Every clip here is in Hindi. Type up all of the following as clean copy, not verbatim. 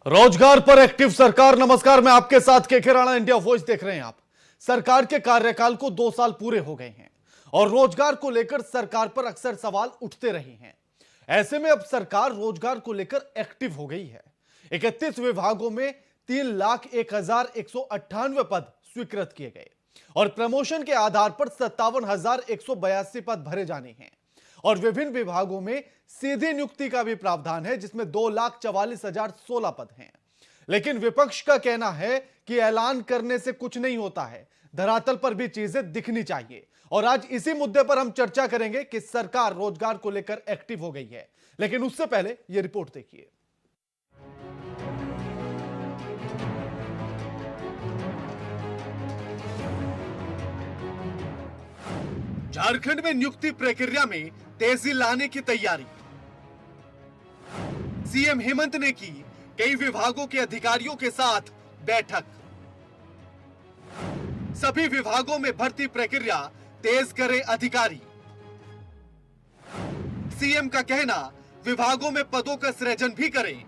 रोजगार पर एक्टिव सरकार। नमस्कार, मैं आपके साथ केके राणा। इंडिया वॉइस देख रहे हैं आप। सरकार के कार्यकाल को 2 साल पूरे हो गए हैं और रोजगार को लेकर सरकार पर अक्सर सवाल उठते रहे हैं। ऐसे में अब सरकार रोजगार को लेकर एक्टिव हो गई है। 31 विभागों में 3,01,198 पद स्वीकृत किए गए और प्रमोशन के आधार पर 57,182 पद भरे जाने हैं और विभिन्न विभागों में सीधी नियुक्ति का भी प्रावधान है, जिसमें 2,44,016 पद हैं। लेकिन विपक्ष का कहना है कि ऐलान करने से कुछ नहीं होता है, धरातल पर भी चीजें दिखनी चाहिए। और आज इसी मुद्दे पर हम चर्चा करेंगे कि सरकार रोजगार को लेकर एक्टिव हो गई है। लेकिन उससे पहले यह रिपोर्ट देखिए। झारखंड में नियुक्ति प्रक्रिया में तेजी लाने की तैयारी। सीएम हेमंत ने की कई विभागों के अधिकारियों के साथ बैठक। सभी विभागों में भर्ती प्रक्रिया तेज करे अधिकारी। सीएम का कहना, विभागों में पदों का सृजन भी करें।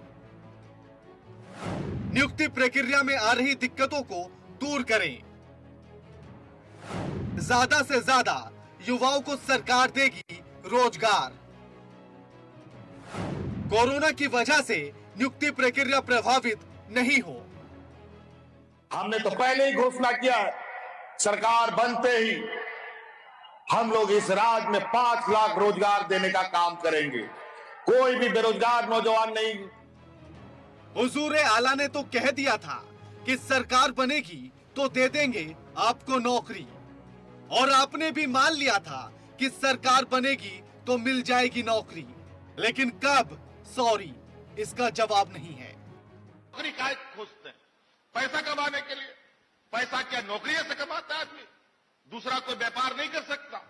नियुक्ति प्रक्रिया में आ रही दिक्कतों को दूर करें। ज्यादा से ज्यादा युवाओं को सरकार देगी रोजगार। कोरोना की वजह से नियुक्ति प्रक्रिया प्रभावित नहीं हो। हमने तो पहले ही घोषणा किया है, सरकार बनते ही हम लोग इस राज्य में 5 लाख रोजगार देने का काम करेंगे। कोई भी बेरोजगार नौजवान नहीं। हुजूर आला ने तो कह दिया था कि सरकार बनेगी तो दे देंगे आपको नौकरी, और आपने भी मान लिया था कि सरकार बनेगी तो मिल जाएगी नौकरी। लेकिन कब? सॉरी, इसका जवाब नहीं है। नौकरी काहे खोजते हैं? पैसा कमाने के लिए। पैसा क्या नौकरी से कमाता है आदमी? दूसरा कोई व्यापार नहीं कर सकता।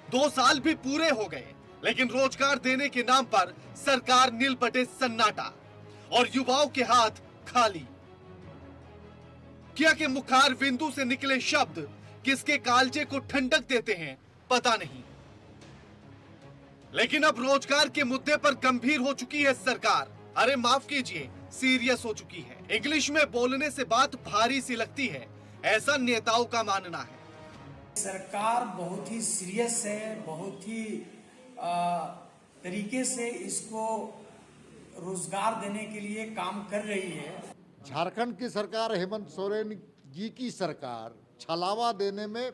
2 साल भी पूरे हो गए, लेकिन रोजगार देने के नाम पर सरकार नील बटे सन्नाटा और युवाओं के हाथ खाली। क्या के मुखार बिंदु से निकले शब्द किसके कालजे को ठंडक देते हैं, पता नहीं। लेकिन अब रोजगार के मुद्दे पर गंभीर हो चुकी है सरकार। अरे माफ कीजिए, सीरियस हो चुकी है। इंग्लिश में बोलने से बात भारी सी लगती है, ऐसा नेताओं का मानना है। सरकार बहुत ही सीरियस है, बहुत ही तरीके से इसको रोजगार देने के लिए काम कर रही है। झारखंड की सरकार, हेमंत सोरेन जी की सरकार छलावा देने में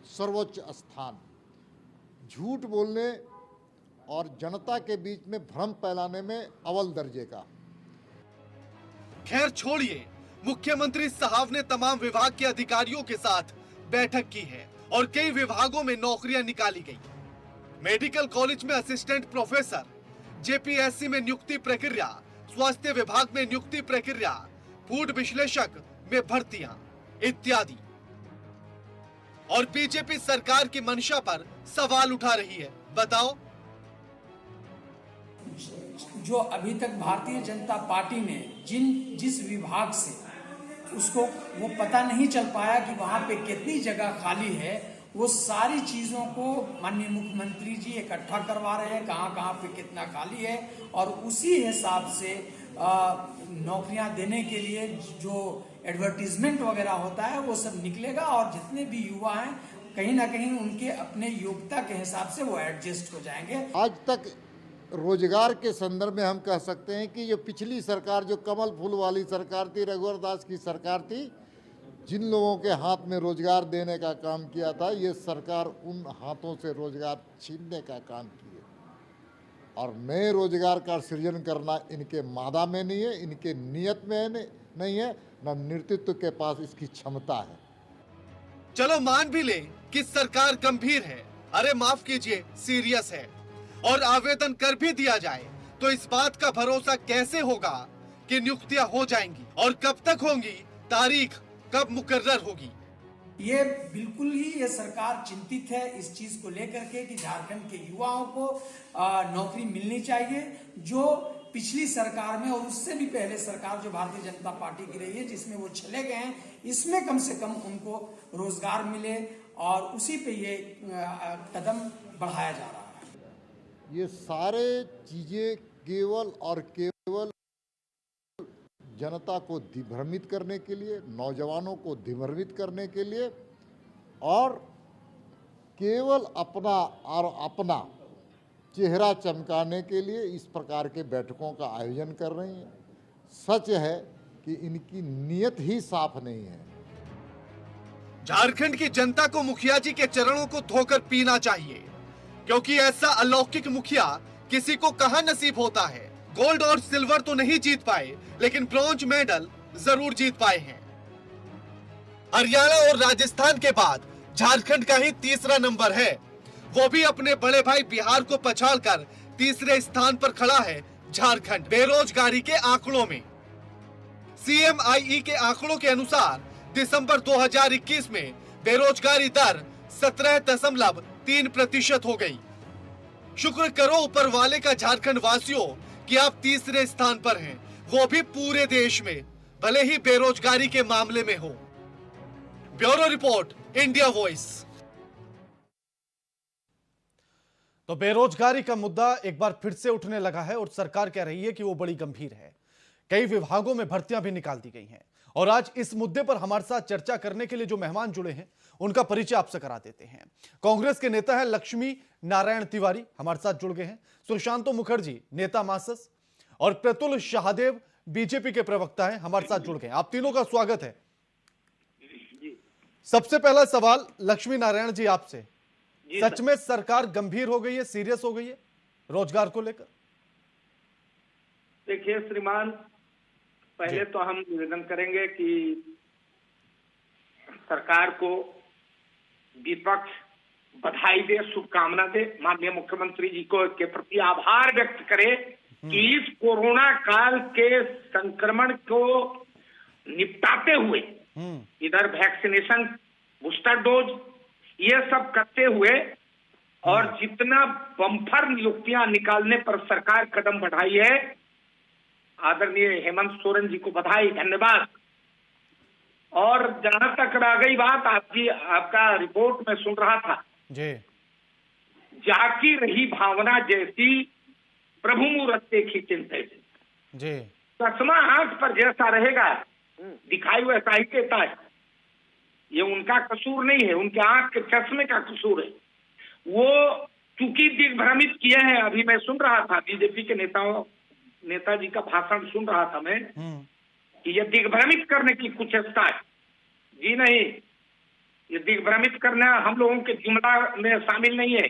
सर्वोच्च स्थान, झूठ बोलने और जनता के बीच में भ्रम फैलाने में अव्वल दर्जे का। खैर छोड़िए, मुख्यमंत्री साहब ने तमाम विभाग के अधिकारियों के साथ बैठक की है और कई विभागों में नौकरियां निकाली गई। मेडिकल कॉलेज में असिस्टेंट प्रोफेसर, जेपीएससी में नियुक्ति प्रक्रिया, स्वास्थ्य विभाग में नियुक्ति प्रक्रिया, फूड विश्लेषक में भर्तियां इत्यादि। और बीजेपी सरकार की मंशा पर सवाल उठा रही है। बताओ, जो अभी तक भारतीय जनता पार्टी ने जिस विभाग से उसको वो पता नहीं चल पाया कि वहां पे कितनी जगह खाली है, वो सारी चीजों को माननीय मुख्यमंत्री जी इकट्ठा करवा रहे हैं, कहां कहां पे कितना खाली है, और उसी हिसाब से नौकरियां देने के लिए जो एडवर्टीजमेंट वगैरह होता है वो सब निकलेगा। और जितने भी युवा हैं, कहीं ना कहीं उनके अपने योग्यता के हिसाब से वो एडजस्ट हो जाएंगे। आज तक रोजगार के संदर्भ में हम कह सकते हैं कि जो पिछली सरकार, जो कमल फूल वाली सरकार थी, रघुवर दास की सरकार थी, जिन लोगों के हाथ में रोजगार देने का काम किया था, ये सरकार उन हाथों से रोजगार छीनने का काम किया। और नए रोजगार का सृजन करना इनके मादा में नहीं है, इनके नियत में नहीं है, न नेतृत्व के पास इसकी क्षमता है। चलो मान भी ले कि सरकार गंभीर है, अरे माफ कीजिए सीरियस है, और आवेदन कर भी दिया जाए, तो इस बात का भरोसा कैसे होगा कि नियुक्तियां हो जाएंगी और कब तक होंगी, तारीख कब मुकर्रर होगी? ये बिल्कुल ही ये सरकार चिंतित है इस चीज को लेकर के कि झारखंड के युवाओं को नौकरी मिलनी चाहिए। जो पिछली सरकार में और उससे भी पहले सरकार जो भारतीय जनता पार्टी की रही है, जिसमें वो चले गए हैं, इसमें कम से कम उनको रोजगार मिले, और उसी पे ये कदम बढ़ाया जा रहा है। ये सारे चीज़ें केवल और केवल जनता को दिग्भ्रमित करने के लिए, नौजवानों को दिग्भ्रमित करने के लिए और केवल अपना चेहरा चमकाने के लिए इस प्रकार के बैठकों का आयोजन कर रही हैं। सच है कि इनकी नीयत ही साफ नहीं है। झारखंड की जनता को मुखिया जी के चरणों को धोकर पीना चाहिए, क्योंकि ऐसा अलौकिक मुखिया किसी को कहां नसीब होता है। गोल्ड और सिल्वर तो नहीं जीत पाए, लेकिन ब्रॉन्ज मेडल जरूर जीत पाए हैं। हरियाणा और राजस्थान के बाद झारखंड का ही तीसरा नंबर है, वो भी अपने बड़े भाई बिहार को पछाड़कर तीसरे स्थान पर खड़ा है झारखंड बेरोजगारी के आंकड़ों में। CMIE के आंकड़ों के अनुसार दिसंबर 2021 में बेरोजगारी दर 17.3% हो गई। शुक्र करो ऊपर वाले का झारखंड वासियों कि आप तीसरे स्थान पर हैं, वो भी पूरे देश में, भले ही बेरोजगारी के मामले में हो। Bureau report, India voice. तो बेरोजगारी का मुद्दा एक बार फिर से उठने लगा है और सरकार कह रही है कि वो बड़ी गंभीर है। कई विभागों में भर्तियां भी निकाल दी गई हैं और आज इस मुद्दे पर हमारे साथ चर्चा करने के लिए जो मेहमान जुड़े हैं उनका परिचय आपसे करा देते हैं। कांग्रेस के नेता हैं लक्ष्मी नारायण तिवारी, हमारे साथ जुड़ गए हैं। सुशांतो मुखर्जी, नेता मासस, और प्रतुल शाहदेव, बीजेपी के प्रवक्ता हैं, हमारे साथ जुड़ गए। आप तीनों का स्वागत है। सबसे पहला सवाल लक्ष्मी नारायण जी आपसे, सच में सरकार गंभीर हो गई है, सीरियस हो गई है रोजगार को लेकर? देखिए श्रीमान, पहले तो हम निवेदन करेंगे कि सरकार को विपक्ष बधाई दे, शुभकामना दे, माननीय मुख्यमंत्री जी को के प्रति आभार व्यक्त करे कि इस कोरोना काल के संक्रमण को निपटाते हुए इधर वैक्सीनेशन, बूस्टर डोज, ये सब करते हुए और जितना बम्पर नियुक्तियां निकालने पर सरकार कदम बढ़ाई है, आदरणीय हेमंत सोरेन जी को बधाई, धन्यवाद। और जहां तक रह गई बात आपका रिपोर्ट में सुन रहा था जी, जाकी रही भावना जैसी प्रभु मूरत देखी चिंतित जी, चश्मा आंख पर जैसा रहेगा दिखाई वैसा ही देता है। ये उनका कसूर नहीं है, उनके आंख के चश्मे का कसूर है। वो चूंकि दिग्भ्रमित किए हैं, अभी मैं सुन रहा था बीजेपी के नेताजी का भाषण सुन रहा था मैं, कि ये दिग्भ्रमित करने की कुचेष्टा है। जी नहीं, ये दिग्भ्रमित करना हम लोगों के जुमला में शामिल नहीं है।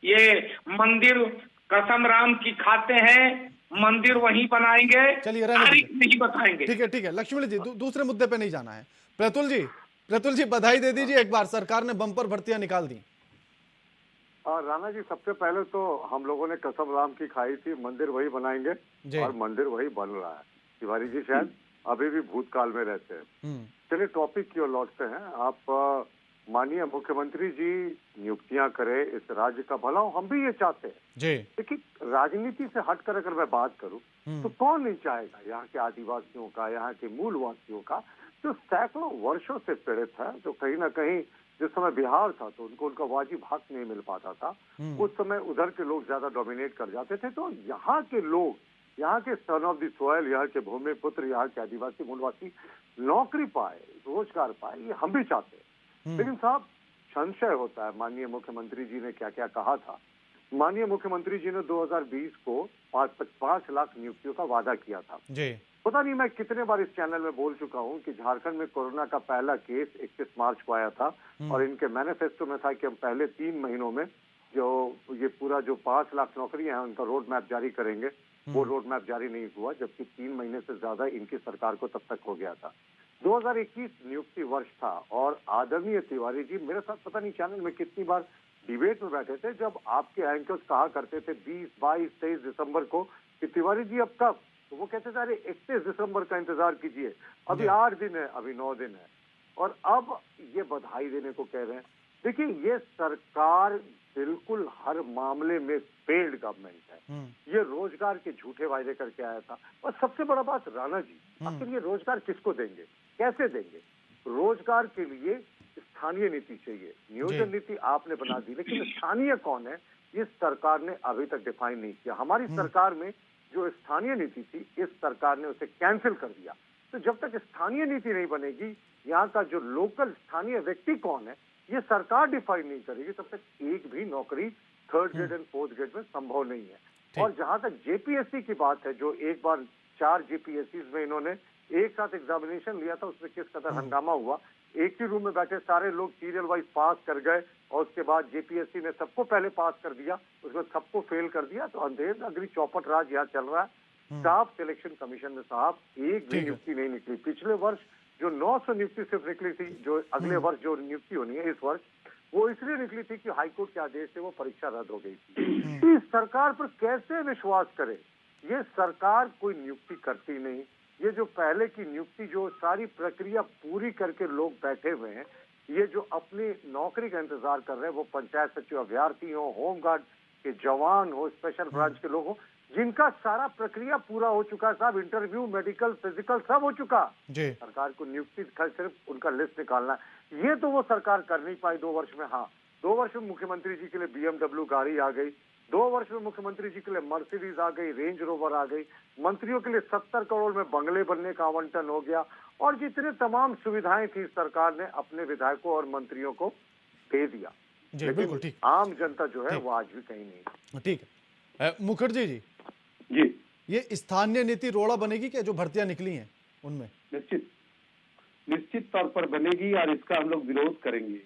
ये मंदिर कसम राम की खाते हैं, मंदिर वहीं बनाएंगे, चलिए तारीख नहीं बताएंगे। ठीक है लक्ष्मण जी, दूसरे मुद्दे पे नहीं जाना है। प्रतुल जी बधाई दे दीजिए एक बार, सरकार ने बम्पर भर्तियां निकाल दी। राणा जी, सबसे पहले तो हम लोगों ने कसम राम की खाई थी, मंदिर वही बनाएंगे और मंदिर वही बन रहा है। तिवारी जी शायद अभी भी भूतकाल में रहते हैं। चलिए टॉपिक की ओर लौटते हैं। आप माननीय मुख्यमंत्री जी नियुक्तियां करें, इस राज्य का भला हो, हम भी ये चाहते हैं जी। लेकिन राजनीति से हटकर अगर मैं बात करूं तो कौन नहीं चाहेगा यहाँ के आदिवासियों का, यहाँ के मूलवासियों का, जो सैकड़ों वर्षों से पीड़ित है, जो कहीं ना कहीं जिस समय बिहार था तो उनको उनका वाजिब हक नहीं मिल पाता था, उस समय उधर के लोग ज्यादा डोमिनेट कर जाते थे। तो यहाँ के लोग, यहाँ के सन ऑफ द सॉइल, यहाँ के भूमि पुत्र, यहाँ के आदिवासी मूलवासी नौकरी पाए, रोजगार पाए, ये हम भी चाहते हैं। लेकिन साहब संशय होता है, माननीय मुख्यमंत्री जी ने क्या क्या कहा था। माननीय मुख्यमंत्री जी ने 2020 को 5 लाख नियुक्तियों का वादा किया था जी। पता नहीं मैं कितने बार इस चैनल में बोल चुका हूं कि झारखंड में कोरोना का पहला केस 31 मार्च को आया था और इनके मैनिफेस्टो में था कि हम पहले 3 महीनों में जो ये पूरा जो 5 लाख नौकरियां हैं उनका रोड मैप जारी करेंगे। वो रोड मैप जारी नहीं हुआ, जबकि 3 महीने से ज्यादा इनकी सरकार को तब तक हो गया था। 2021 नियुक्ति वर्ष था और आदरणीय तिवारी जी मेरे साथ पता नहीं चैनल में कितनी बार डिबेट में बैठे थे, जब आपके एंकर्स कहा करते थे 20, 22, 23 दिसंबर को कि तिवारी जी अब कब, तो वो कहते थे अरे 31 दिसंबर का इंतजार कीजिए, अभी 8 दिन है, अभी 9 दिन है, और अब ये बधाई देने को कह रहे हैं। देखिए ये सरकार बिल्कुल हर मामले में फेल्ड गवर्नमेंट है। ये रोजगार के झूठे वायदे करके आया था। और सबसे बड़ा बात राणा जी, आखिर ये रोजगार किसको देंगे, कैसे देंगे? रोजगार के लिए स्थानीय नीति चाहिए, नियोजन नीति आपने बना दी, लेकिन स्थानीय कौन है ये सरकार ने अभी तक डिफाइन नहीं किया। हमारी सरकार में जो स्थानीय नीति थी, इस सरकार ने उसे कैंसिल कर दिया। तो जब तक स्थानीय नीति नहीं बनेगी, यहाँ का जो लोकल स्थानीय व्यक्ति कौन है ये सरकार डिफाइन नहीं करेगी, तब तक एक भी नौकरी third grade and fourth grade में संभव नहीं है। और जहां तक जेपीएससी की बात है, जो एक बार 4 जेपीएससी में इन्होंने एक साथ एग्जामिनेशन लिया था, उसमें किस कदर हंगामा हुआ। एक ही रूम में बैठे सारे लोग सीरियल वाइज पास कर गए और उसके बाद जेपीएससी ने सबको पहले पास कर दिया, उसके बाद सबको फेल कर दिया। तो अंधेर नगरी चौपट राज यहाँ चल रहा है। स्टाफ सिलेक्शन कमीशन में साहब एक भी नियुक्ति नहीं निकली। पिछले वर्ष जो 900 नियुक्ति सिर्फ निकली थी, जो अगले वर्ष जो नियुक्ति होनी है इस वर्ष, वो इसलिए निकली थी कि हाईकोर्ट के आदेश से वो परीक्षा रद्द हो गई थी। इस सरकार पर कैसे विश्वास करें? ये सरकार कोई नियुक्ति करती नहीं। ये जो पहले की नियुक्ति, जो सारी प्रक्रिया पूरी करके लोग बैठे हुए हैं, ये जो अपनी नौकरी का इंतजार कर रहे हैं, वो पंचायत सचिव अभ्यर्थी हो, होमगार्ड के जवान हो, स्पेशल ब्रांच के लोग हो, जिनका सारा प्रक्रिया पूरा हो चुका है साहब, इंटरव्यू, मेडिकल, फिजिकल सब हो चुका। सरकार को नियुक्ति सिर्फ उनका लिस्ट निकालना है। ये तो वो सरकार कर नहीं पाई 2 वर्ष में। हाँ, 2 वर्ष में मुख्यमंत्री जी के लिए BMW गाड़ी आ गई, 2 वर्ष में मुख्यमंत्री जी के लिए मर्सिडीज आ गई, रेंज रोवर आ गई, मंत्रियों के लिए 70 करोड़ में बंगले बनने का आवंटन हो गया, और जितने तमाम सुविधाएं थी सरकार ने अपने विधायकों और मंत्रियों को दे दिया। जी बिल्कुल ठीक। आम जनता जो है वो आज भी कहीं नहीं। ठीक है। मुखर्जी जी, ये स्थानीय नीति रोड़ा बनेगी क्या, जो भर्तियां निकली हैं उनमें? निश्चित तौर पर बनेगी और इसका हम लोग विरोध करेंगे,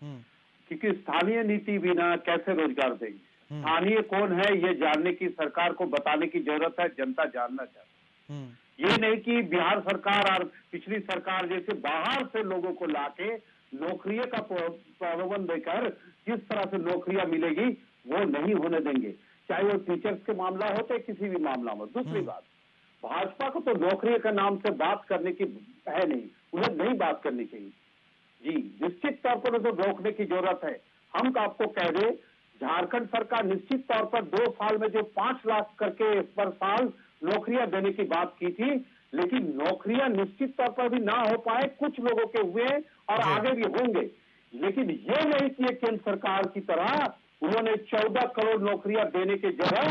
क्योंकि स्थानीय नीति बिना कैसे रोजगार देंगे? स्थानीय कौन है ये जानने की सरकार को बताने की जरूरत है, जनता जानना चाहती है। ये नहीं कि बिहार सरकार और पिछली सरकार जैसे बाहर से लोगों को लाके नौकरियों का प्रबंध देकर किस तरह से नौकरियां मिलेगी वो नहीं होने देंगे, चाहे वो टीचर्स के मामला हो चाहे किसी भी मामला हो। दूसरी बात, भाजपा को तो नौकरी के नाम से बात करने की है नहीं, उन्हें नहीं बात करनी चाहिए। जी निश्चित तौर पर उसे रोकने की जरूरत है। हम आपको कह दें, झारखंड सरकार निश्चित तौर पर 2 साल में जो 5 लाख करके पर साल नौकरियां देने की बात की थी, लेकिन नौकरियां निश्चित तौर पर भी ना हो पाए, कुछ लोगों के हुए और आगे भी होंगे। लेकिन ये नहीं कि केंद्र सरकार की तरह उन्होंने 14 करोड़ नौकरियां देने की जगह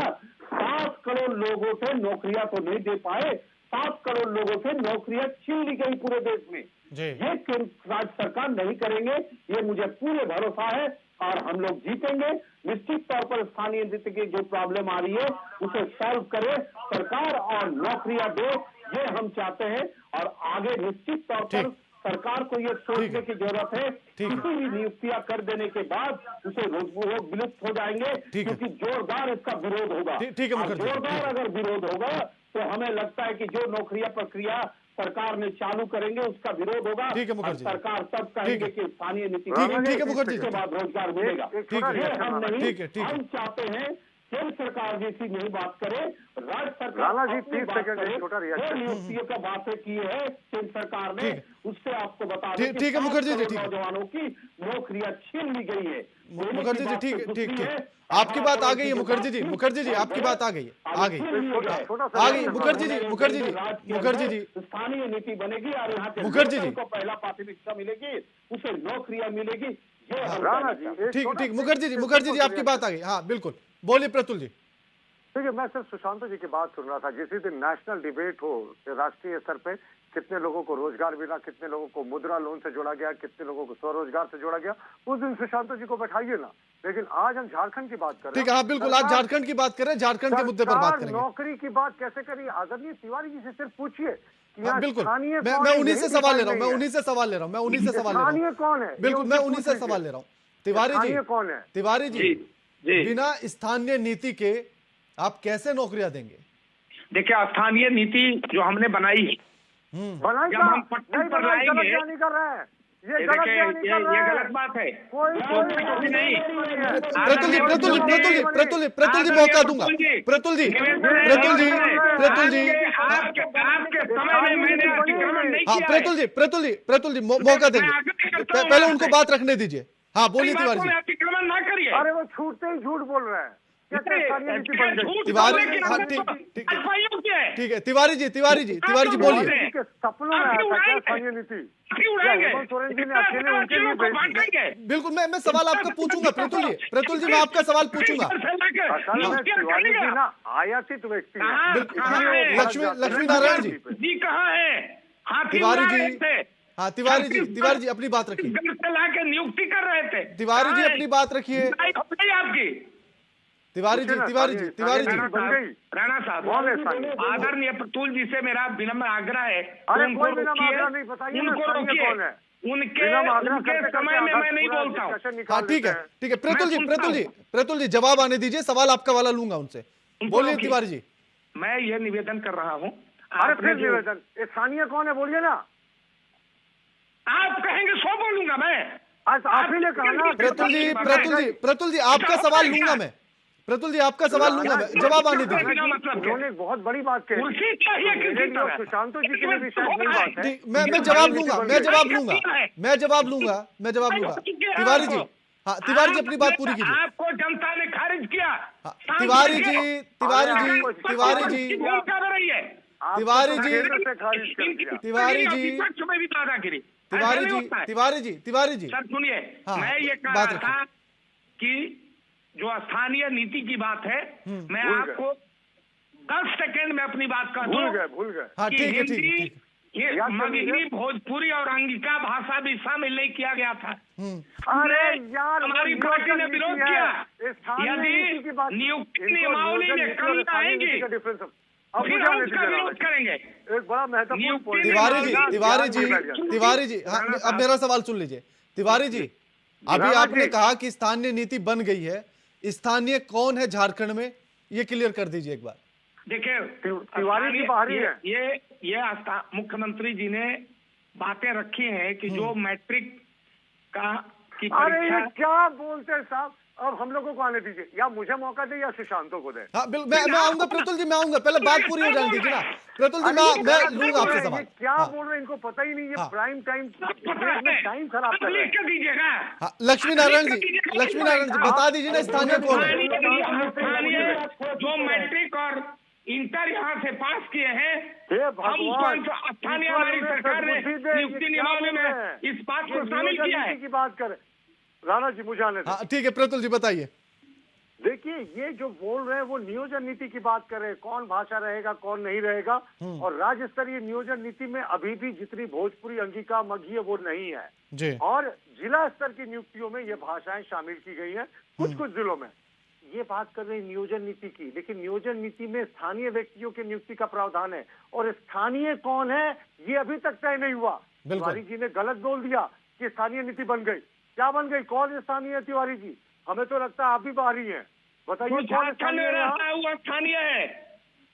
7 करोड़ लोगों से नौकरियां तो नहीं दे पाए, 7 करोड़ लोगों से नौकरियां छीन ली गई पूरे देश में। ये केंद्र राज्य सरकार नहीं करेंगे, ये मुझे पूरे भरोसा है, और हम लोग जीतेंगे। निश्चित तौर पर स्थानीय नीति की जो प्रॉब्लम आ रही है उसे सॉल्व करे सरकार और नौकरियां दे, ये हम चाहते हैं। और आगे निश्चित तौर पर सरकार को ये सोचने की जरूरत है, किसी भी नियुक्तियां कर देने के बाद उसे रोग विलुप्त हो जाएंगे, क्योंकि जोरदार इसका विरोध होगा। जोरदार अगर विरोध होगा तो हमें लगता है कि जो नौकरियां प्रक्रिया सरकार ने चालू करेंगे उसका विरोध होगा। और सरकार तब कहेंगे कि स्थानीय नीति के बाद रोजगार मिलेगा। हम नहीं, हम चाहते हैं केंद्र सरकार जैसी नहीं बात करे, राज्य सरकार नियुक्तियों का बातें की है केंद्र सरकार ने, उससे आपको बता दें ठीक है मुखर्जी जी, नौजवानों की नौकरियां छीन ली गई है। मुखर्जी जी ठीक, आपकी बात आ गई है मुखर्जी जी, आपकी बात आ गई है, मुखर्जी जी स्थानीय नीति बनेगी और यहाँ के मुखर्जी जी को पहला प्राथमिकता मिलेगी, उसे नौकरियां मिलेगी। ठीक मुखर्जी जी आपकी बात आ गई। हाँ बिल्कुल, बोलिए प्रतुल जी। देखिए, मैं सिर्फ सुशांत जी की बात सुन रहा था। जिस दिन नेशनल डिबेट हो राष्ट्रीय स्तर पे, कितने लोगों को रोजगार मिला, कितने लोगों को मुद्रा लोन से जोड़ा गया, कितने लोगों को स्वरोजगार से जोड़ा गया, उस दिन सुशांत जी को बैठाइए ना। लेकिन आज हम झारखंड की बात कर रहे हैं। ठीक है, हाँ बिल्कुल, आज झारखंड की बात कर रहे हैं, झारखंड के मुद्दे पर बात करेंगे। नौकरी की बात कैसे करिए? आदरणीय तिवारी जी से सिर्फ पूछिए। बिल्कुल, मैं उन्हीं से सवाल ले रहा हूँ, मैं उन्हीं से सवाल ले रहा हूँ। कौन है? बिल्कुल, मैं उन्हीं से सवाल ले रहा हूँ। तिवारी जी कौन है? तिवारी जी, बिना स्थानीय नीति के आप कैसे नौकरियां देंगे? देखिए, स्थानीय नीति जो हमने बनाई जब हम पट्टी पर लाएंगे, नहीं कर रहे हैं, ये गलत बात है। नहीं, प्रतुल जी मौका दूंगा। प्रतुल जी हाँ, प्रतुल जी मौका देंगे, पहले उनको बात रखने दीजिए। हाँ बोलिए तिवारी जी। अतिक्रमण ना करिए। अरे वो छूटते ही झूठ बोल रहे हैं। क्या क्या स्थानीय नीति बन गई? तिवारी जी, हाँ, ठीक है, तिवारी जी बोलिए। सपनों में आया था क्या स्थानीय नीति? हेमंत सोरेन जी ने अकेले उनके लिए भेजी। बिल्कुल, मैं सवाल आपका पूछूंगा प्रतुल जी मैं आपका सवाल पूछूंगा। असल में तिवारी जी ना आयातित व्यक्ति है। लक्ष्मी नारायण जी कहाँ है? तिवारी जी अपनी बात रखिए। ला के नियुक्ति कर रहे थे। तिवारी जी अपनी बात रखिए। आपकी तिवारी जी राणा साहब, आदरणीय प्रतुल जी से मेरा विनम्र आग्रह है, अरे कोई विनम्र आग्रह नहीं, बताइए ना स्थानीय कौन है? उनके समय में मैं नहीं बोलता हूँ। हाँ ठीक है, प्रतुल जी जवाब आने दीजिए, सवाल आपका वाला लूंगा उनसे। बोलिए तिवारी जी। मैं ये निवेदन कर रहा हूँ। अरे फिर निवेदन, स्थानीय कौन है बोलिए ना। आप कहेंगे सो बोलूंगा मैं। आप ही ने कहा ना। प्रतुल जी आपका सवाल लूंगा मैं। जवाब आने दीजिए। उन्होंने बहुत बड़ी बात कही। सुशांत जी के लिए भी शायद बड़ी बात है। मैं जवाब लूंगा। तिवारी जी, हाँ तिवारी जी अपनी बात पूरी कीजिए। आपको जनता ने खारिज किया। तिवारी जी सर सुनिए, हाँ, मैं ये कह रहा था कि जो स्थानीय नीति की बात है, मैं आपको 10 सेकंड में अपनी बात कर दूं। भूल गए। हाँ ठीक है। ये मगही, भोजपुरी और अंगिका भाषा भी शामिल नहीं किया गया था। अरे यार, हमारी पार्टी ने विरोध किया। यदि नियुक्ति नियमावली में कमी आएगी फिर हम उसका विरोध करेंगे। एक बड़ा महत्वपूर्ण तिवारी जी हाँ, अब मेरा सवाल सुन लीजिए। तिवारी जी, अभी आपने कहा कि स्थानीय नीति बन गई है, स्थानीय कौन है झारखंड में, ये क्लियर कर दीजिए एक बार। देखिए, तिवारी जी बाहरी है। ये मुख्यमंत्री जी ने बातें रखी हैं कि जो मैट्रिक की परीक्षा। अरे क्या बोलते हैं साहब, अब हम लोगों को आने दीजिए, या मुझे मौका दे या सुशांतों को दे। हाँ मैं आऊंगा प्रतुल जी, मैं आऊंगा, पहले बात पूरी हो जाने दीजिए ना प्रतुल जी। मैं लूंगा आपसे सवाल। क्या बोल रहे हैं, इनको पता ही नहीं। ये प्राइम टाइम खराब कर रहे हैं। लक्ष्मी नारायण जी बता दीजिए ना, स्थानीय कौन है? जो मैट्रिक और इंटर यहाँ से पास किए हैं, हम स्थानीय हमारी सरकार ने नियुक्ति नियमावली में इस बात को शामिल किया है। की बात करें राणा जी, मुझे आने दीजिए। ठीक है प्रतुल जी बताइए। देखिए, ये जो बोल रहे हैं वो नियोजन नीति की बात कर रहे हैं, कौन भाषा रहेगा कौन नहीं रहेगा। और राज्य स्तरीय नियोजन नीति में अभी भी जितनी भोजपुरी, अंगिका, मगही है वो नहीं है जी। और जिला स्तर की नियुक्तियों में ये भाषाएं शामिल की गई हैं कुछ जिलों में। ये बात कर रहे हैं नियोजन नीति की, लेकिन नियोजन नीति में स्थानीय व्यक्तियों की नियुक्ति का प्रावधान है, और स्थानीय कौन है ये अभी तक तय नहीं हुआ। तिवारी जी ने गलत बोल दिया कि स्थानीय नीति बन गई। क्या बन गई? कौन स्थानीय है तिवारी जी? हमें तो लगता है आप भी बाहरी हैं, बताइए कौन स्थानीय रहता है? वो स्थानीय है।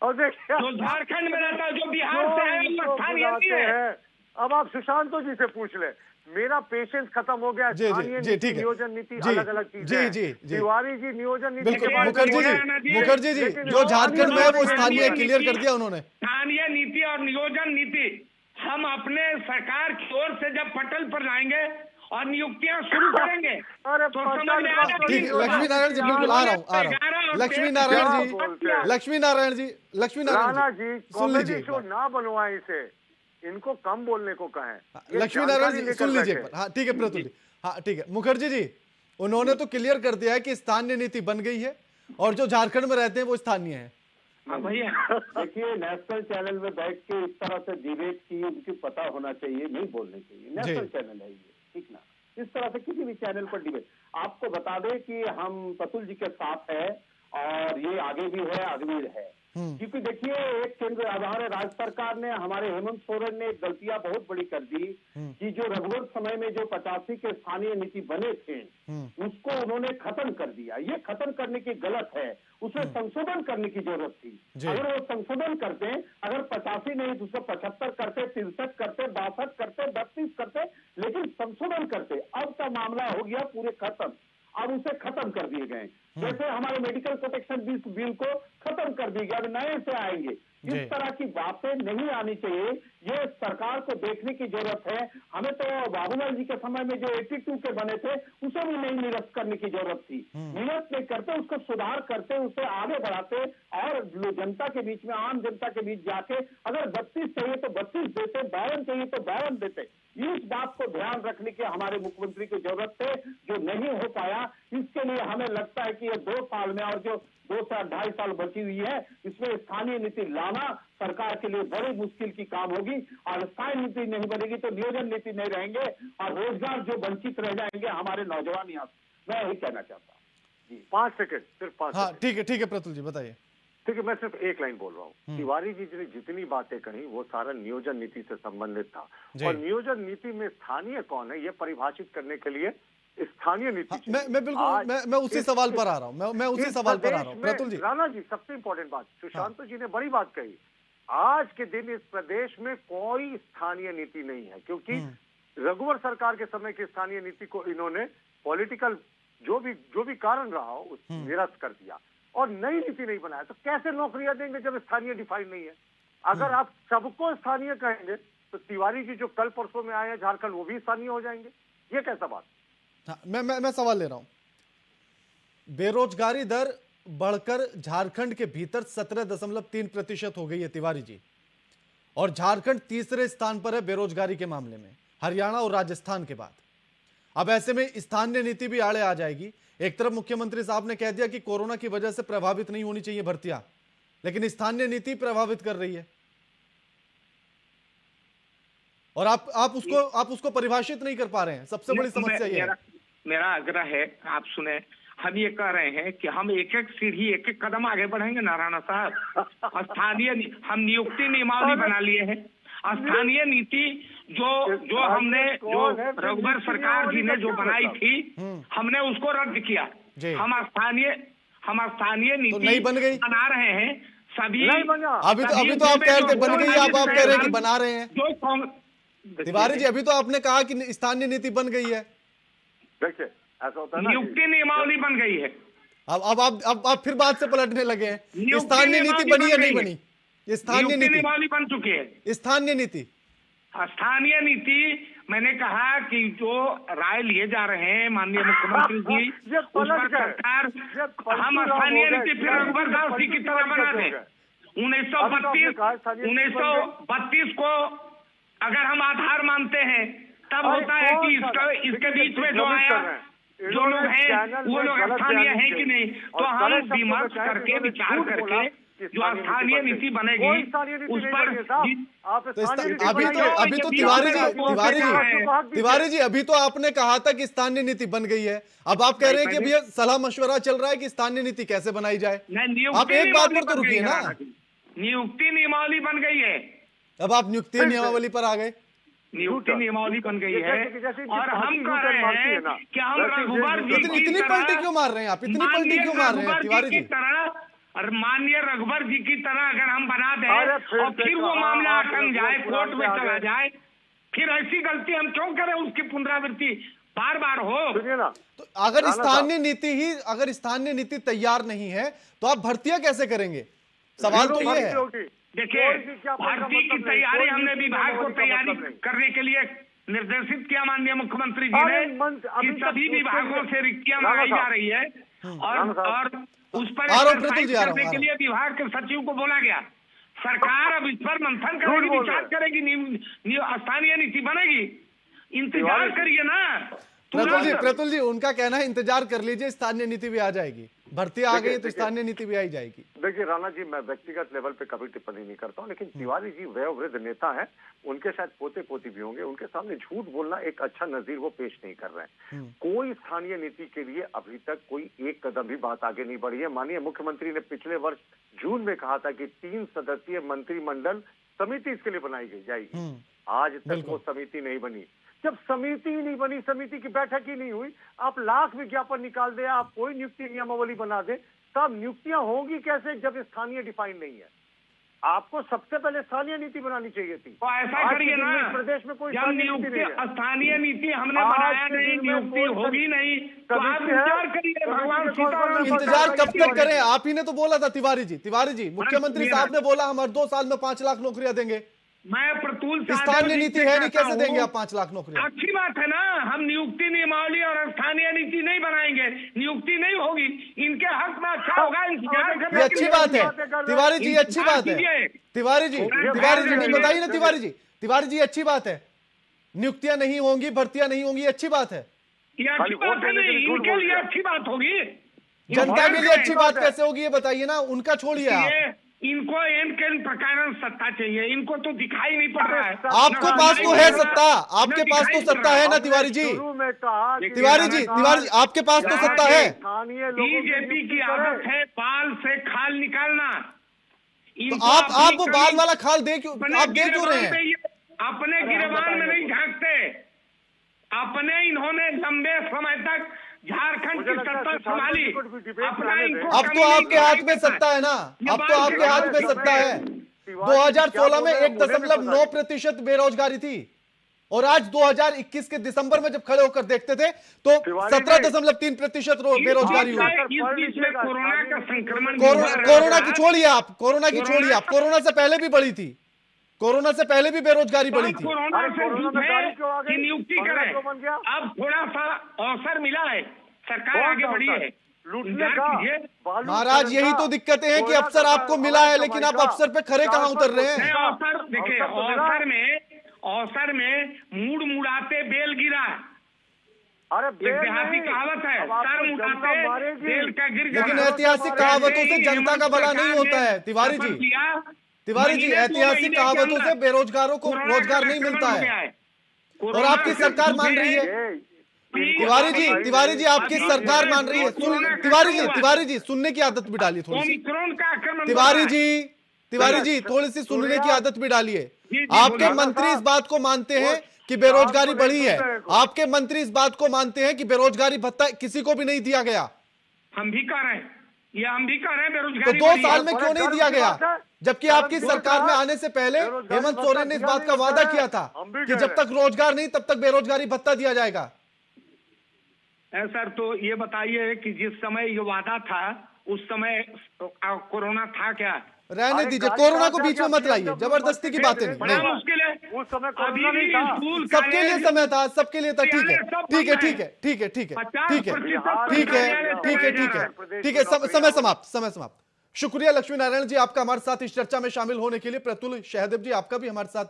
और देखिए, जो झारखंड में रहता है, जो बिहार से है, वो स्थानीय है। अब आप सुशांतों जी से पूछ ले, मेरा पेशेंस खत्म हो गया। स्थानीय नियोजन नीति अलग अलग चीज है। तिवारी जी नियोजन नीति के बाद मुखर्जी जी जो झारखंड में है वो स्थानीय क्लियर कर दिया उन्होंने। स्थानीय नीति और नियोजन नीति हम अपने सरकार की ओर से जब पटल पर लाएंगे और नियुक्तियां शुरू करेंगे तो समझ में आएगा। ठीक है, लक्ष्मी नारायण जी बिल्कुल आ रहा हूँ। लक्ष्मी नारायण जी सुन लीजिए, ना बनवाए इसे, इनको कम बोलने को कहें। लक्ष्मी नारायण जी सुन लीजिए। हाँ ठीक है प्रतुल जी, हाँ ठीक है। मुखर्जी जी, उन्होंने तो क्लियर कर दिया है कि स्थानीय नीति बन गई है और जो झारखंड में रहते हैं वो स्थानीय है। भैया देखिए, नेशनल चैनल में बैठ के इस तरह से डिबेट की उनकी पता होना चाहिए, नहीं बोलने चाहिए। नेशनल चैनल है ये, ठीक ना? इस तरह से किसी भी चैनल पर डिबेट। आपको बता दें कि हम प्रतुल जी के साथ है और ये आगे भी है, अग्निवीर है। क्योंकि देखिए, एक केंद्र आधार है, राज्य सरकार ने, हमारे हेमंत सोरेन ने गलतियां बहुत बड़ी कर दी कि जो रघुवर समय में जो 85 के स्थानीय नीति बने थे उसको उन्होंने खत्म कर दिया। ये खत्म करने की गलत है, उसमें संशोधन करने की जरूरत थी। अगर वो संशोधन करते, अगर 85 नहीं तो उसको 75 करते, 63 करते, 62 करते, 32 करते, लेकिन संशोधन करते। अब का मामला हो गया पूरे खत्म, अब उसे खत्म कर दिए गए। जैसे हमारे मेडिकल प्रोटेक्शन बिल को खत्म कर दिया गया, अब नए से आएंगे। इस तरह की बातें नहीं आनी चाहिए। ये सरकार को देखने की जरूरत है। हमें तो बाबूलाल जी के समय में जो 82 के बने थे उसे भी नहीं निरस्त करने की जरूरत थी। निरस्त नहीं करते, उसको सुधार करते, उसे आगे बढ़ाते और जनता के बीच में, आम जनता के बीच जाके अगर 32 चाहिए तो 32 देते, 52 चाहिए तो 52 देते। इस बात को ध्यान रखने की हमारे मुख्यमंत्री की जरूरत है, जो नहीं हो पाया। इसके लिए हमें लगता है कि ये 2 साल में और जो 2 से 2.5 साल बची हुई है, इसमें स्थानीय नीति लाना सरकार के लिए बड़ी मुश्किल की काम होगी। और स्थानीय नीति नहीं बनेगी तो नियोजन नीति नहीं रहेंगे और रोजगार जो वंचित रह जाएंगे हमारे नौजवान। यहाँ मैं यही कहना चाहता हूँ। 5 सेकंड, सिर्फ 5 हाँ, सेकंड। ठीक है प्रतुल जी, बताइए। ठीक है, मैं सिर्फ एक लाइन बोल रहा हूँ। तिवारी जी ने जितनी बातें कही वो सारा नियोजन नीति से संबंधित था, और नियोजन नीति में स्थानीय कौन है ये परिभाषित करने के लिए स्थानीय नीति चाहिए। मैं बिल्कुल मैं उसी सवाल पर आ रहा हूँ, मैं उसी सवाल पर आ रहा हूँ प्रतुल जी। राणा जी, सबसे इंपॉर्टेंट बात, सुशांत जी ने बड़ी बात कही। आज के दिन इस प्रदेश में कोई स्थानीय नीति नहीं है, क्योंकि रघुवर सरकार के समय की स्थानीय नीति को इन्होंने पॉलिटिकल जो भी कारण रहा हो उस निरस्त कर दिया और नई नीति नहीं बनाया। तो कैसे नौकरियां देंगे जब स्थानीय डिफाइन नहीं है? अगर आप सबको स्थानीय कहेंगे तो तिवारी जी जो कल परसों में आए हैं झारखंड, वो भी स्थानीय हो जाएंगे। ये कैसा बात? हाँ, मैं सवाल ले रहा हूं। बेरोजगारी दर बढ़कर झारखंड के भीतर 17.3% हो गई है तिवारी जी, और झारखंड तीसरे स्थान पर है बेरोजगारी के मामले में, हरियाणा और राजस्थान के बाद। अब ऐसे में स्थानीय नीति भी आड़े आ जाएगी। एक तरफ मुख्यमंत्री साहब ने कह दिया कि कोरोना की वजह से प्रभावित नहीं होनी चाहिए भर्तियां, लेकिन स्थानीय नीति प्रभावित कर रही है, और आप उसको परिभाषित नहीं कर पा रहे हैं। सबसे बड़ी समस्या ये है। मेरा आग्रह है, आप सुने, हम ये कह रहे हैं कि हम एक एक सीढ़ी, एक एक कदम आगे बढ़ेंगे ना राणा साहब। स्थानीय हम नियुक्ति नियमावली बना लिए हैं। स्थानीय नीति जो हमने जो रघुवर सरकार जी ने जो बनाई थी, हमने उसको रद्द किया। हम स्थानीय नीति तो नहीं बन गई, बना रहे हैं सभी। अभी तो आप कह रहे थे बन गई, आप कह रहे हैं कि बना रहे हैं। तिवारी जी, अभी तो आपने कहा कि स्थानीय नीति बन गई है। देखिए, ऐसा होता है ना, नियुक्ति नियमावली बन गई है। अब आप फिर बात से पलटने लगे हैं। स्थानीय नीति बनी या नहीं बनी? स्थानीय नीति नियमावली बन चुकी है। स्थानीय नीति मैंने कहा कि जो राय लिए जा रहे हैं माननीय मुख्यमंत्री जी, उस पर सरकार, हम स्थानीय नीति फिर रघुवर दास जी की तरह बना दें। 1932 को अगर हम आधार मानते हैं, तब होता है कि इसके बीच में जो आया, जो लोग हैं वो लोग स्थानीय हैं कि नहीं। तो हम विमर्श करके, विचार करके जो स्थानीय नीति बनेगी उस पर अभी तो तिवारी जी अभी तो आपने कहा था कि स्थानीय नीति बन गई है। अब आप कह रहे हैं कि भैया सलाह मशवरा चल रहा है कि स्थानीय नीति कैसे बनाई जाए। आप एक बात पर तो रुकिए ना। नियुक्ति नियमावली बन गई है। अब आप नियुक्ति नियमावली पर आ गए। नियुक्ति नियमावली बन गई है, और हम कह रहे हैं कि हम रघुवर जी इतनी पलटी क्यों मार रहे हैं? आप इतनी पलटी क्यों मार रहे हैं तिवारी जी? और माननीय रघुवर जी की तरह अगर हम बना दें और फिर वो मामला अटक जाए, कोर्ट में चला जाए, फिर ऐसी गलती हम क्यों करें? उसकी पुनरावृत्ति बार बार हो। तो अगर स्थानीय नीति तैयार नहीं है तो आप भर्तियां कैसे करेंगे? सवाल तो ये है। देखिए, भर्ती की तैयारी हमने विभाग को तैयारी करने के लिए निर्देशित किया माननीय मुख्यमंत्री जी ने कि सभी विभागों से रिक्तियां मंगाई जा रही है, और उस पर करने के लिए विभाग के सचिव को बोला गया। सरकार अब इस पर मंथन करेगी, विचार करेगी, स्थानीय नीति बनेगी। इंतजार करिए ना। प्रतुल जी उनका कहना है इंतजार कर लीजिए, स्थानीय नीति भी आ जाएगी। भर्ती आ गई तो स्थानीय नीति भी आई जाएगी। देखिए राणा जी, मैं व्यक्तिगत लेवल पे कभी टिप्पणी नहीं करता हूँ, लेकिन तिवारी जी वयोवृद्ध नेता हैं, उनके शायद पोते पोती भी होंगे, उनके सामने झूठ बोलना एक अच्छा नजीर वो पेश नहीं कर रहे हैं। कोई स्थानीय नीति के लिए अभी तक कोई एक कदम भी बात आगे नहीं बढ़ी है। माननीय मुख्यमंत्री ने पिछले वर्ष जून में कहा था कि 3 सदस्यीय मंत्रिमंडल समिति इसके लिए बनाई जाएगी। आज तक वो समिति नहीं बनी। जब समिति ही नहीं बनी, समिति की बैठक ही नहीं हुई, आप लाख विज्ञापन निकाल दे, आप कोई नियुक्ति नियमावली बना दे, तब नियुक्तियां होंगी कैसे जब स्थानीय डिफाइन नहीं है? आपको सबसे पहले स्थानीय नीति बनानी चाहिए थी। तो ऐसा आज के करिए दिन ना, में प्रदेश में कोई जब स्थानीय नीति नियुक्ति नहीं है। स्थानीय नीति हमने आज बनाया के नहीं, दिन में नियुक्ति कोई होगी नहीं, तो कभी आप से है, इंतजार करिए। तो भगवान कभी से कौन- सीताराम कौन- इंतजार कब तक करें? आप आप ही ने तो बोला था तिवारी जी, मुख्यमंत्री साहब ने बोला हम हर 2 साल में 5 लाख नौकरियां देंगे। मैं प्रतुल स्थानीय नीति है नहीं, कैसे देंगे आप 5 लाख नौकरियां? अच्छी बात है ना, हम नियुक्ति नियमावली और स्थानीय नीति नहीं बनाएंगे, नियुक्ति नहीं होगी, इनके हक में अच्छा होगा, इंतजार करने ये की अच्छी जरूरत बात है नहीं। तिवारी जी, अच्छी बात है कीजिए। तिवारी जी नहीं बताइए ना तिवारी जी अच्छी बात है, नियुक्तियां नहीं होंगी, भर्तियां नहीं होंगी, अच्छी बात है। ये अच्छी बात है नहीं, इनके लिए अच्छी बात होगी, जनता के लिए अच्छी बात कैसे होगी ये बताइए ना, उनका छोड़िए आप। इनको इन के प्रकार सत्ता चाहिए, इनको तो दिखाई नहीं पड़ रहा है। आपके पास तो है सत्ता, आपके पास तो सत्ता है ना तिवारी जी, शुरू में कहा कि तिवारी जी आपके पास तो सत्ता है। स्थानीय लोगों की बीजेपी की नियुक्ति आदत करें। है बाल से खाल निकालना। तो आप वो बाल वाला खाल दे क्यों, आप दे क्यों रहे हैं? अपने गिरबान में नहीं झांकते, अपने इन्होंने लंबे समय तक झारखंड की सत्ता संभाली, अपना इनको अब तो आपके हाथ में सत्ता है ना, अब तो आपके हाथ में सत्ता है। 2016 में 1.9% बेरोजगारी थी और आज 2021 के दिसंबर में जब खड़े होकर देखते थे तो 17.3% बेरोजगारी हुई। इस बीच में कोरोना का संक्रमण कोरोना की छोड़िए आप, कोरोना से पहले भी बढ़ी थी, कोरोना से पहले भी बेरोजगारी बढ़ी थी। कोरोना से कोरोना में गाड़ी क्यों आ गई? कि नियुक्ति बंगला करें, क्यों बन गया? अब थोड़ा सा अवसर मिला है, सरकार आगे बढ़ी है, लूटने इंतजार का कीजिए। महाराज यही तो दिक्कतें हैं कि अफसर आपको मिला है लेकिन आप अफसर पे खरे कहां उतर रहे हैं? अवसर देखिए, अवसर में मूड मुड़ाते बेल गिरा, अरे एक देहाती कहावत है, सर मुड़ाते बेल का गिर गया। लेकिन ऐतिहासिक कहावतों से जनता का भला नहीं होता है तिवारी जी, ऐतिहासिक कहावतों से बेरोजगारों को रोजगार नहीं मिलता है और आपकी सरकार मान रही है। तिवारी जी आपकी सरकार मान रही है। तिवारी जी सुनने की आदत भी डालिए थोड़ी सी। ओमिक्रॉन का आक्रमण तिवारी जी थोड़ी सी सुनने की आदत भी डालिए। आपके मंत्री इस बात को मानते हैं कि बेरोजगारी बढ़ी है, आपके मंत्री इस बात को मानते हैं कि बेरोजगारी भत्ता किसी को भी नहीं दिया गया। हम भी कह रहे हैं, ये हम भी कह रहे हैं तो बेरोजगारी 2 बढ़ी है। साल में क्यों नहीं दिया गया, जबकि आपकी सरकार में आने से पहले हेमंत सोरेन ने इस बात का वादा किया था कि जब तक रोजगार नहीं तब तक बेरोजगारी भत्ता दिया जाएगा। सर तो ये बताइए कि जिस समय ये वादा था उस समय कोरोना था क्या? रहने दीजिए, कोरोना को बीच में मत लाइए, जबरदस्ती की बातें नहीं। बड़ा मुश्किल है, उस समय अभी कोरोना भी नहीं था। स्कूल सबके लिए समय था, सबके लिए था। ठीक है, समय समाप्त। शुक्रिया लक्ष्मी नारायण जी आपका हमारे साथ इस चर्चा में शामिल होने के लिए। प्रतुल सहदेव जी आपका भी हमारे साथ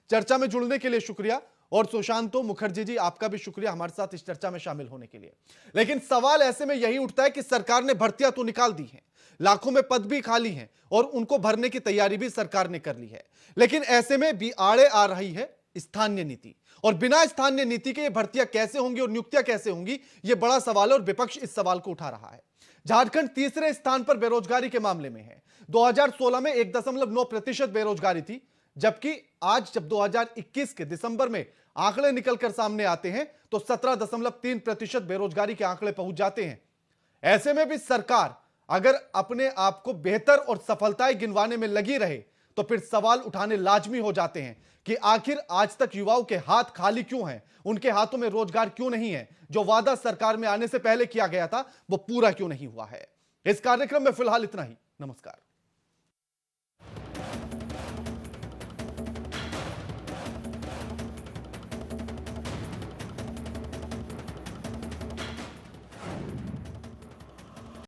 चर्चा में जुड़ने के लिए शुक्रिया और सुशांतो मुखर्जी जी आपका भी शुक्रिया हमारे साथ इस चर्चा में शामिल होने के लिए। लेकिन सवाल ऐसे में यही उठता है कि सरकार ने भर्तियां तो निकाल दी हैं, लाखों में पद भी खाली हैं और उनको भरने की तैयारी भी सरकार ने कर ली है, लेकिन ऐसे में भी आड़े आ रही है स्थानीय नीति और बिना स्थानीय नीति के ये भर्तियां कैसे होंगी और नियुक्तियां कैसे होंगी, ये बड़ा सवाल है और विपक्ष इस सवाल को उठा रहा है। झारखंड तीसरे स्थान पर बेरोजगारी के मामले में है। 2016 में 1.9% बेरोजगारी थी, जबकि आज जब 2021 के दिसंबर में आंकड़े निकलकर सामने आते हैं तो 17.3% बेरोजगारी के आंकड़े पहुंच जाते हैं। ऐसे में भी सरकार अगर अपने आप को बेहतर और सफलताएं गिनवाने में लगी रहे तो फिर सवाल उठाने लाजमी हो जाते हैं कि आखिर आज तक युवाओं के हाथ खाली क्यों हैं, उनके हाथों में रोजगार क्यों नहीं है, जो वादा सरकार में आने से पहले किया गया था वो पूरा क्यों नहीं हुआ है। इस कार्यक्रम में फिलहाल इतना ही। नमस्कार।